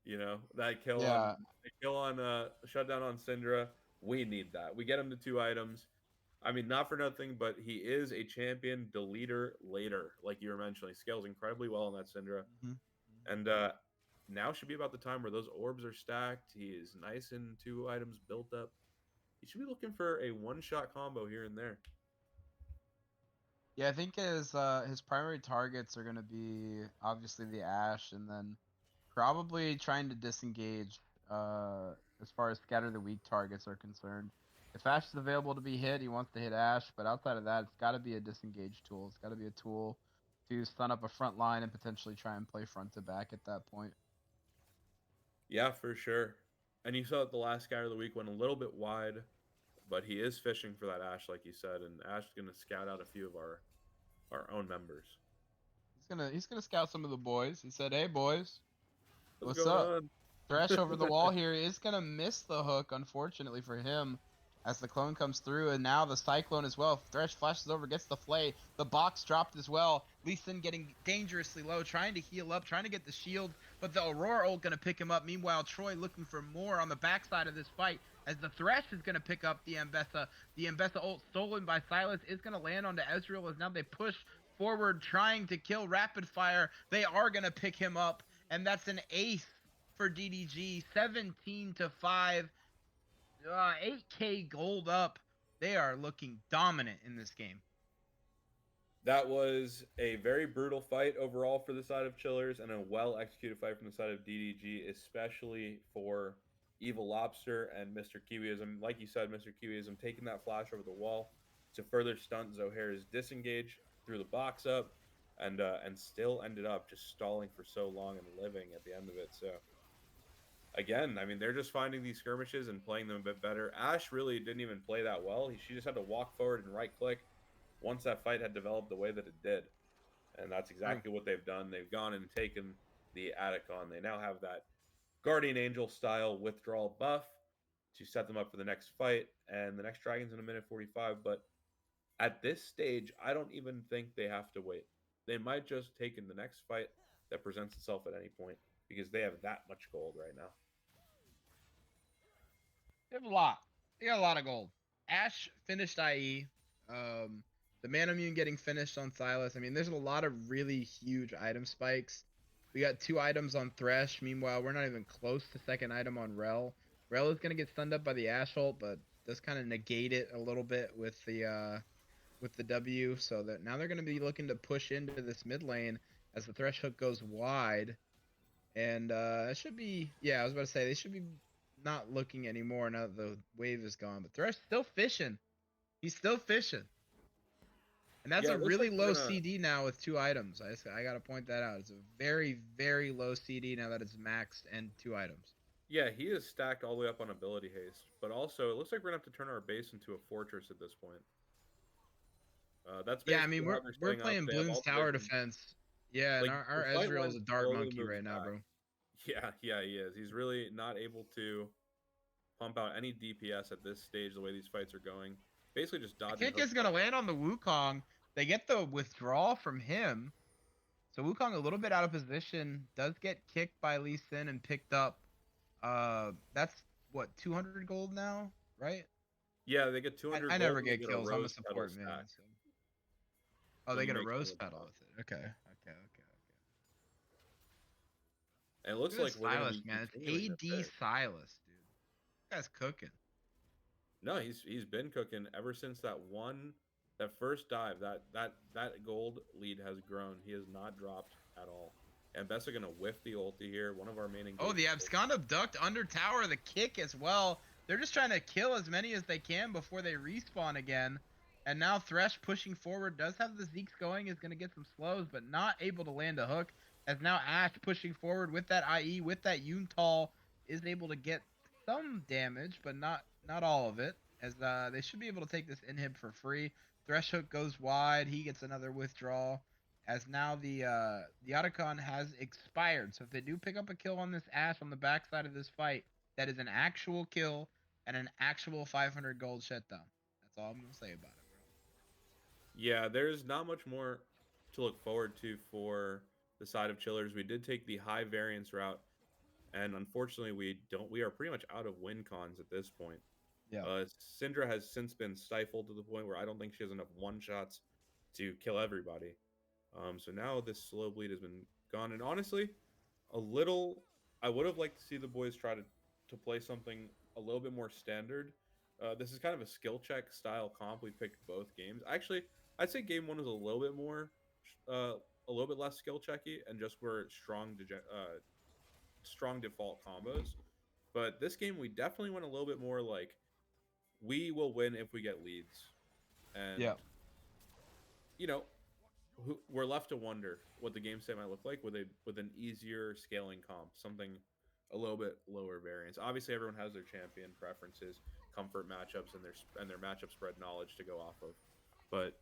You know, that Yeah. kill on shutdown on Syndra. We need that. We get him to 2 items. I mean, not for nothing, but he is a champion deleter later, like you were mentioning. He scales incredibly well on that Syndra. Mhm. And now should be about the time where those orbs are stacked. He is nice and 2 items built up. He should be looking for a one-shot combo here and there. Yeah, I think his primary targets are gonna be obviously the Ash, and then probably trying to disengage. As far as scatter the weak targets are concerned. If Ash is available to be hit, he wants to hit Ash. But outside of that, it's got to be a disengage tool. It's got to be a tool to stun up a front line and potentially try and play front to back at that point. Yeah, for sure. And you saw that the last guy of the week went a little bit wide, but he is fishing for that Ashe, like you said, and Ashe is going to scout out a few of our own members. He's gonna scout some of the boys. He said, "Hey boys, What's what's going up?" on? Thresh over the wall here is gonna miss the hook, unfortunately for him, as the clone comes through, and now the cyclone as well. Thresh flashes over, gets the flay. The box dropped as well. Lee Sin getting dangerously low, trying to heal up, trying to get the shield, but the Aurora ult gonna pick him up. Meanwhile, Troy looking for more on the backside of this fight, as the Thresh is gonna pick up the Mbessa. The Mbessa ult stolen by Silas is gonna land onto Ezreal, as now they push forward, trying to kill Rapidfire. They are gonna pick him up, and that's an ace for DDG, 17-5, 8K gold up. They are looking dominant in this game. That was a very brutal fight overall for the side of Chillers and a well-executed fight from the side of DDG, especially for Evil Lobster and Mr. Kiwiism. Like you said, Mr. Kiwiism taking that flash over the wall to further stunt Zohair's disengage through the box up and still ended up just stalling for so long and living at the end of it. So again, I mean, they're just finding these skirmishes and playing them a bit better. Ashe really didn't even play that well. She just had to walk forward and right-click once that fight had developed the way that it did. And that's exactly what they've done. They've gone and taken the Atacon. They now have that Guardian Angel style withdrawal buff to set them up for the next fight. And the next Dragon's in a minute 45. But at this stage, I don't even think they have to wait. They might just take in the next fight that presents itself at any point because they have that much gold right now. They have a lot. They got a lot of gold. Ashe finished IE. The Manamune getting finished on Silas. I mean, there's a lot of really huge item spikes. We got 2 items on Thresh. Meanwhile, we're not even close to second item on Rel. Rel is gonna get stunned up by the Ashe ult, but does kind of negate it a little bit with the W. So that now they're gonna be looking to push into this mid lane as the Thresh hook goes wide. And it should be, yeah, I was about to say, they should be not looking anymore now that the wave is gone. But Thresh still fishing. He's still fishing. And that's Yeah, a it looks really like we're low gonna- CD now with 2 items. I got to point that out. It's a very, very low CD now that it's maxed and 2 items. Yeah, he is stacked all the way up on ability haste. But also, it looks like we're going to have to turn our base into a fortress at this point. That's Yeah, I mean, basically how we're they're staying up. playing They have Bloons all Tower divisions. defense. Yeah, and Like, our the fight Ezreal is line a dart slowly monkey moves right now, back. bro. Yeah, he is. He's really not able to pump out any DPS at this stage the way these fights are going. Basically just The dodging kick hooks. is going to land on the Wukong. They get the withdrawal from him. So Wukong a little bit out of position. Does get kicked by Lee Sin and picked up. That's, what, 200 gold now? Right? Yeah, they get 200 I gold never and they get get kills. I'm a rose petal support man. stack So. Oh, when they you get a make rose someone petal top. with it. Okay. And it looks Look like at we're going to Silas, be man. It's continuing this AD bit. Silas, dude. That guy's cooking. No, he's been cooking ever since that first dive. That gold lead has grown. He has not dropped at all. And Bessa gonna whiff the ulti here. One of our main Oh, the Abscond abduct under tower, the kick as well. They're just trying to kill as many as they can before they respawn again. And now Thresh pushing forward, does have the Zeeks going, is going to get some slows, but not able to land a hook. As now Ashe pushing forward with that IE, with that Yuntal, is able to get some damage, but not all of it. As they should be able to take this inhib for free. Thresh hook goes wide, he gets another withdrawal. As now the Otacon has expired. So if they do pick up a kill on this Ashe on the backside of this fight, that is an actual kill and an actual 500 gold shutdown. That's all I'm going to say about it, bro. Yeah, there's not much more to look forward to for the side of Chillers. We did take the high variance route, and unfortunately, we are pretty much out of win cons at this point. Yeah. Syndra has since been stifled to the point where I don't think she has enough one shots to kill everybody. So now this slow bleed has been gone, and honestly, I would have liked to see the boys try to play something a little bit more standard. This is kind of a skill check style comp. We picked both games. Actually, I'd say game 1 was a little bit more, a little bit less skill checky, and just were strong default combos. But this game, we definitely went a little bit more like we will win if we get leads, and Yeah. you know, we're left to wonder what the game state might look like with an easier scaling comp, something a little bit lower variance. Obviously, everyone has their champion preferences, comfort matchups, and their matchup spread knowledge to go off of. But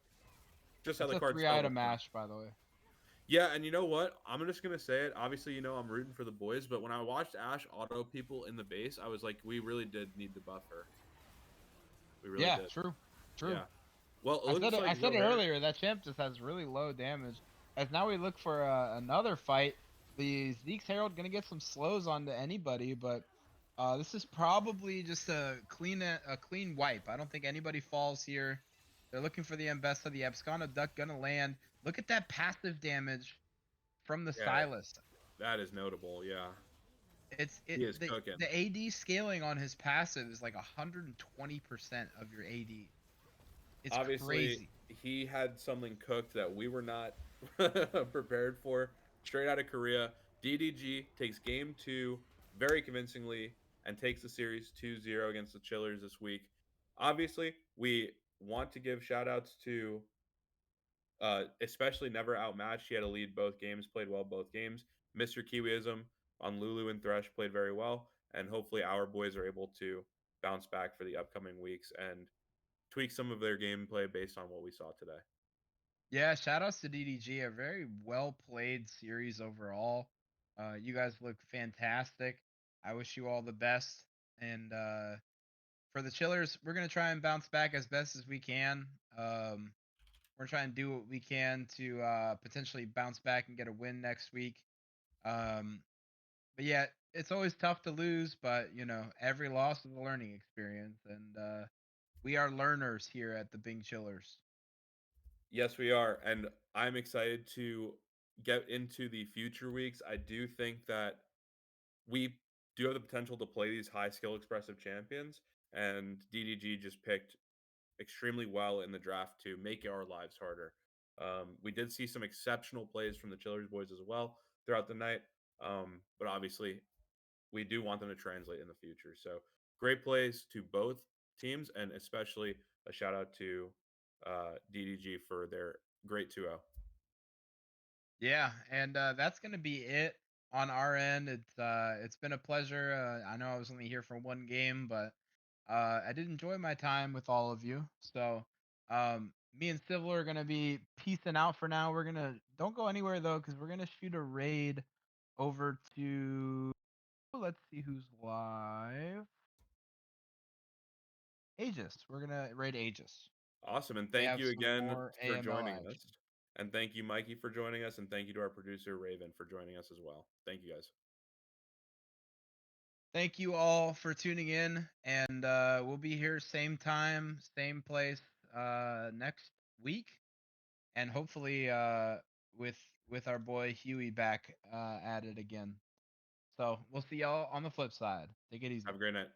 just how That's the a cards fell this 3-item time. match, by the way. Yeah, and you know what? I'm just gonna say it. Obviously, I'm rooting for the boys, but when I watched Ash auto people in the base, I was like, we really did need to buff her. We really Yeah, did. true. True. Yeah. Well, it I said looks it. like I said it Zohair. earlier. That champ just has really low damage. As now we look for another fight, the Zeke's Herald gonna get some slows onto anybody, but this is probably just a clean wipe. I don't think anybody falls here. They're looking for the Mbessa. The Abscond Duck gonna land. Look at that passive damage from the Yeah, Stylus. that is notable. Yeah, It's he it is cooking. the AD scaling on his passive is like 120% of your AD. It's Obviously, crazy. he had something cooked that we were not prepared for. Straight out of Korea, DDG takes game 2 very convincingly and takes the series 2-0 against the Chillers this week. Obviously, we want to give shout outs to especially never outmatched. He had a lead both games, played well both games. Mr. Kiwiism on Lulu and Thresh played very well, and hopefully our boys are able to bounce back for the upcoming weeks and tweak some of their gameplay based on what we saw today. Yeah, shout outs to DDG. A very well played series overall. You guys look fantastic. I wish you all the best. And for the Chillers, we're gonna try and bounce back as best as we can. We're trying to do what we can to potentially bounce back and get a win next week. Um, but yeah, it's always tough to lose, but every loss is a learning experience, and we are learners here at the Bing Chillers. Yes, we are. And I'm excited to get into the future weeks. I do think that we do have the potential to play these high skill expressive champions, and DDG just picked extremely well in the draft to make our lives harder. We did see some exceptional plays from the Chillers boys as well throughout the night, but obviously we do want them to translate in the future. So great plays to both teams, and especially a shout out to DDG for their great 2-0. Yeah, and that's gonna be it on our end. It's been a pleasure. I know I was only here for one game, but I did enjoy my time with all of you. So me and Civil are gonna be peacing out for now. We're gonna don't go anywhere though, because we're gonna shoot a raid over to let's see who's live. Aegis. We're gonna raid Aegis. Awesome. And They thank have you some again more for AML joining us. action. And thank you, Mikey, for joining us. And thank you to our producer, Raven, for joining us as well. Thank you, guys. Thank you all for tuning in, and we'll be here same time, same place next week, and hopefully with with our boy Huey back at it again. So we'll see y'all on the flip side. Take it easy. Have a great night.